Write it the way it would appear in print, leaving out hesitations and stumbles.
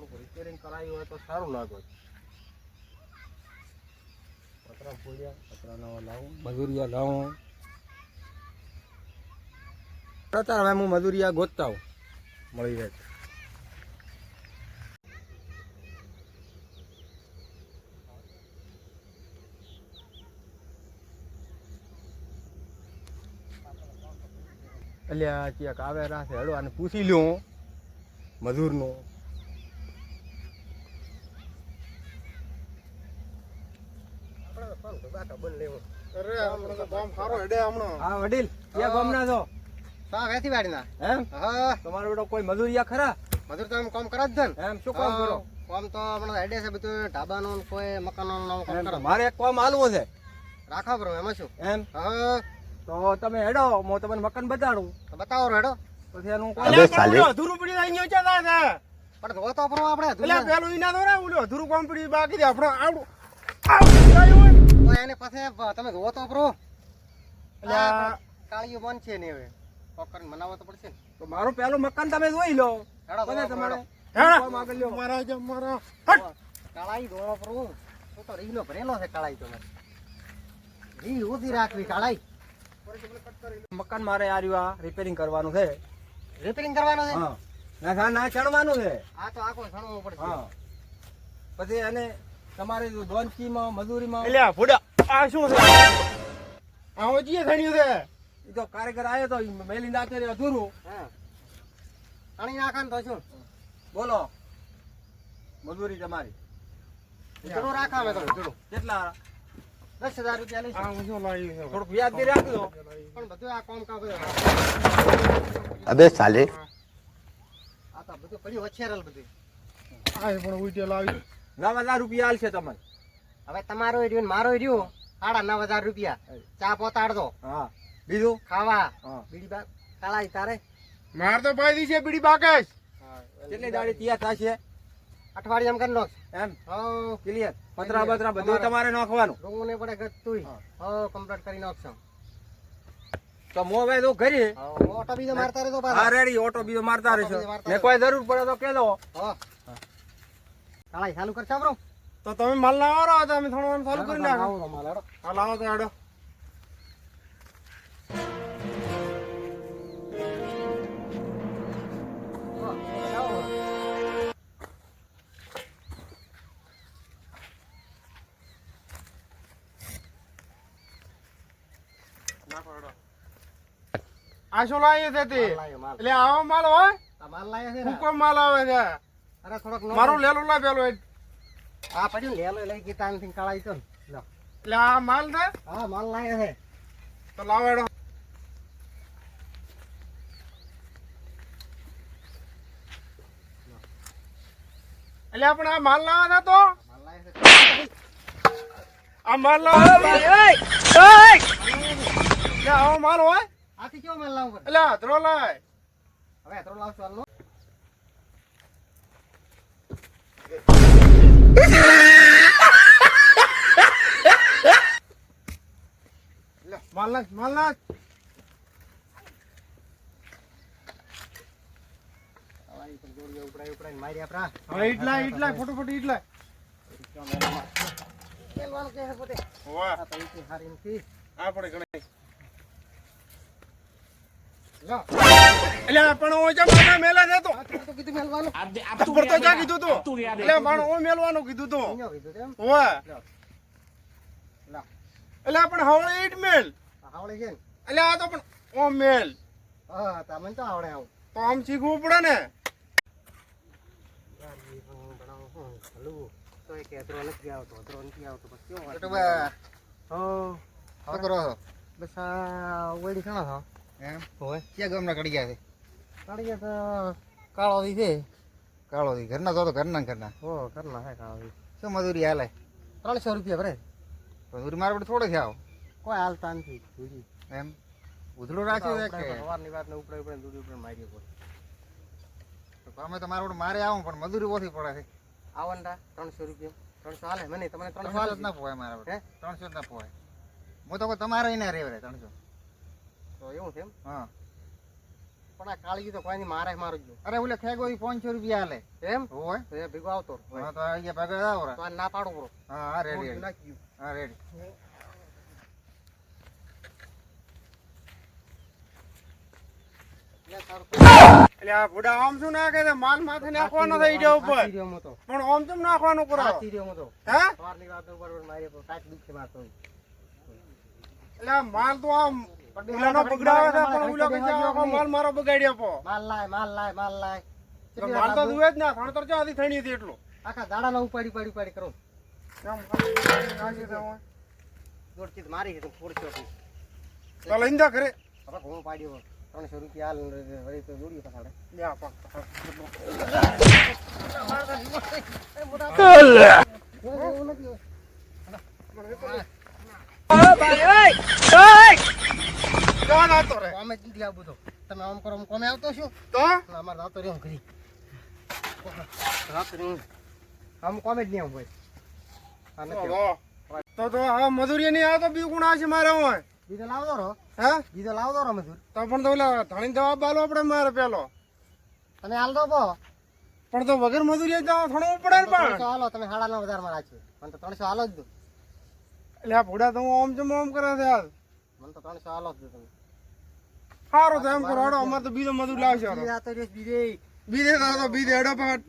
થોડુંક રિપેરિંગ કરાયું હોય તો સારું લાગે. પતરા ફોડ્યા, પતરા નવા લાવું, મજૂરિયા લાવું. અત્યારે હવે હું મજૂરિયા ગોતતા હું મળી જાય. એટલે ક્યાંક આવે રાસે હેડો અને પૂછી લ્યો મજૂરનો. હા વડીલ ક્યાં ગામના છો? વેથી વાડીના. એમ? હા તમારો બેટો કોઈ મજૂરિયા ખરા? મજૂર તો કામ કરે જ છે ને. એમ શું કામ કરો? કામ તો હમણાં હેડે છે બધું ઢાબાનું કોઈ મકાનનું કામ એમ કરે. મારે એક કામ હાલવું છે. રાખા બરો એમાં શું? એમ હા તો તમે હેડો હું તમને મકાન બતાડું. તો બતાવો હેડો. પછી એનું અધૂરું પડી અહીંયા ક્યાં થાય પણ ધો તો આપણો આપણે એટલે પેલું ઈના દો ને ઓલું અધૂરું કામ પડી બાકી છે આપણો આવડું તો એને પછી તમે ધો તો આપણો એટલે કાળીઓ મન છે ને હવે પકડ મનાવવા તો પડશે ને. તો મારું પેલું મકાન તમે જોઈ લો. હેડો પછી તમારે હેડો. કામ આગળ લ્યો. મારા કાળાઈ ધો આપણો તો તો રીનો ભરેલો છે કાળાઈ તો મારે રી ઉધી રાખવી કાળાઈ. મકાન મારે આ રહ્યું આ રિપેરિંગ કરવાનું છે. રિપેરિંગ કરવાનો છે. હા ના ચણવાનું છે. આ તો આખો સણવો પડશે. હા પછી એને તમારે દોનચીમાં મજૂરીમાં એટલે ફોડા આ શું છે આ ઓજીએ થણ્યું છે એ તો કારીગર આવ્યો તો મેલી નાખે રે અધૂરું. હા પાણી નાખવાનું તો શું બોલો મજૂરી તમારી ઉતરો રાખા મેં તો ઉતરો કેટલા? 10,000 રૂપિયા લઈશ. આ શું લાવ્યું છે થોડુંક વ્યાજ દે રાખજો. પણ બધું આ કામ કામ अबे साले આ તો બધું પડ્યું વછેરલ બધું. આ પણ ઉઈટે લાવ્યું 9,000 રૂપિયા આલશે તમને. હવે તમારો રહ્યું ને મારો રહ્યું 9,500 રૂપિયા. ચા પોતાડતો હા બીજું ખાવા હા બીડી બા કાળાઈ તારે માર તો ભાઈ દી છે બીડી બાકેશ કેટલી દાડી તૈયાર થશે અઠવાડિયામાં કરી નાખ. એમ હો ક્લિયર? પતરા બતરા બધું તમારે નાખવાનું. ડુંગું ને પડે ગતું હો કમ્પ્લીટ કરી નાખશો. તો મો ભાઈ તો ઘરે ઓટો બીજો મારતા રહેતો હા પાછા. રેડી ઓટો બીજો મારતા રહેશો. ઓટો બીજો મારતા ને કોઈ જરૂર પડે તો કહેજો. હો કાળાઈ ચાલુ કરશો બ્રો. તો તમે માલ લાવો તો અમે થોડું ચાલુ કરી નાખો આવો માલ હેડો. હા લાવો તો હેડો હો, આવો. નાખો હેડો આ શું લાવ્યું છે તે માલ લાયો માલ. એટલે આવો માલ હોય આ માલ લાયો છે ને. હુકમ માલ આવે છે અરે થોડોક નો મારું લેલું લા પેલું આ પડ્યું લેલો લઈ ગીતા થી કાળાઈ તો લો. એટલે આ માલ છે હા માલ લાયો છે. તો લાવો હેડો એટલે આપણે આ માલ લાવવા તો માલ લાયો છે. આ માલ લાવવા એટલે આવો માલ હોય આથી કેવો માલ લાવવો પડે? એટલે હાથરો લાય હવે એટલો લાવશો હાલનો. માલ નાખ માલ નાખ કાળાઈ પર જોડીએ ઉપડાઈ મારી આપરા. હવે ઈટલા ફોટોફોટો ઈટલા પેલવાનું કે છે પોતે. વાહ આ તો ઈથી હારી નથી. આપણે ગણાય લો. એટલે પણ ઓ જા મારા મેલા ને તો આ તો કીધું મેલવાનું. ઉપર તો જા કીધું તું એટલે માણ ઓ મેલવાનું કીધું તું અહીંયા કીધું તેમ. વાહ લો. લો. એટલે પણ હવળે ઈટ મેલ આ હાવળી છે ને. એટલે આ તો પણ ઓ મેલ હા તમને તો આવડે આવું. તો આમ શીખવું પડે ને તો એ કે અતરો નથી આવતો પછી કેવો એટલે વાત? બા હો શું કરો છો બસ આ ઓયડી ખાણા છો એમ હોય ક્યાં ગામના કડી ગયા છે કાઢીએ તો કાળો દી છે. કાળો દી ઘરના તો ઘરના હો કરના હે કાળો દી. શું મજૂરી હાલે 300 રૂપિયા ભરે. મજૂરી મારા પડે થોડે આવો કોઈ હાલતા નથી દૂધી. એમ ઉધડું રાખ્યું છે કે સવારની વાત ને ઉપડે દૂધી ઉપર મારી પડે. અમે તો મારા મારે આવું પણ મજૂરી ઓછી પડે છે આવંડા 300 રૂપિયા 300 હાલે મને તમને 300 300 જ ના પોવાય મારા હે? 300 જ ના પોવાય હું તો તમારે એને રેવરે 300 તો એવું છે એમ. હા પણ આ કાળી તો કોઈની મારે મારું જ અરે ઓલે ખેગો ઈ 500 રૂપિયા આલે એમ હોય તો એ ભેગો આવતો હા તો અહીંયા ભાગે આવો તો આ ના પાડો બરો હા હા રેડી નાખ્યું હા રેડી એટલે આ ભૂડા આમ શું નાખે છે માલ માથે નાખવાનો થઈ ગયો ઉપર સાચી રહ્યો હું તો પણ આમ કેમ નાખવાનું કરો સાચી રહ્યો હું તો હે સવારની વાત બરોબર મારી પર કાચ દુખે મારતો હોય. એટલે આ માલ તો આમ ઓલાનો બગડાવે છે પણ ઓલા કે આખો માલ મારો બગાડી આપો માલ લાય માલ લાય માલ લાય તો માલ તો દુવે જ ના ખણતર ચાથી થણી હતી એટલું આખા દાડાનો ઉપાડી કરો એમ કાજી તો હોય દોડતી મારી છે થોડી ચોટી તો લઈને જા ઘરે હવે હું પાડ્યો 300 રૂપિયા હાલ વળી તો દોડ્યો પછાડે લ્યા પા એવું નથી ક્યાં નાતો રે કોમે જ નથી આવું તો તમે આમ કરો આમ કોમે આવતો છો તો અમારે રાતો રહ્યો ઘરી રાત રહ્યો આમ કોમે જ નહીં આવું ભાઈ આ નથી આવું. તો હવે મજૂરી નહીં આવે તો બીજું કોણ આવશે મારે હોય બીજો લાવતો રહો હે બીજો લાવતો રહો મજૂર તો પણ તો ઓલા ધણી જવાબ આલો આપણે મારે પેલો તમે હાલ દો પો પણ તો વગર મજૂરી જવા થોડું પડે ને પણ 300 હાલો તમે 9.5 માં રાખ્યો મને તો 300 હાલો જ દો એટલે આ ભૂડા તો હું ઓમ કરે છે હાલ મને તો 300 હાલો જ દો તમે સારું તો એમ કરો હડો અમારે તો બીજો મજૂર લાવશે આ તો રેસ બીજે બીજે તો બીજે હેડો પાટ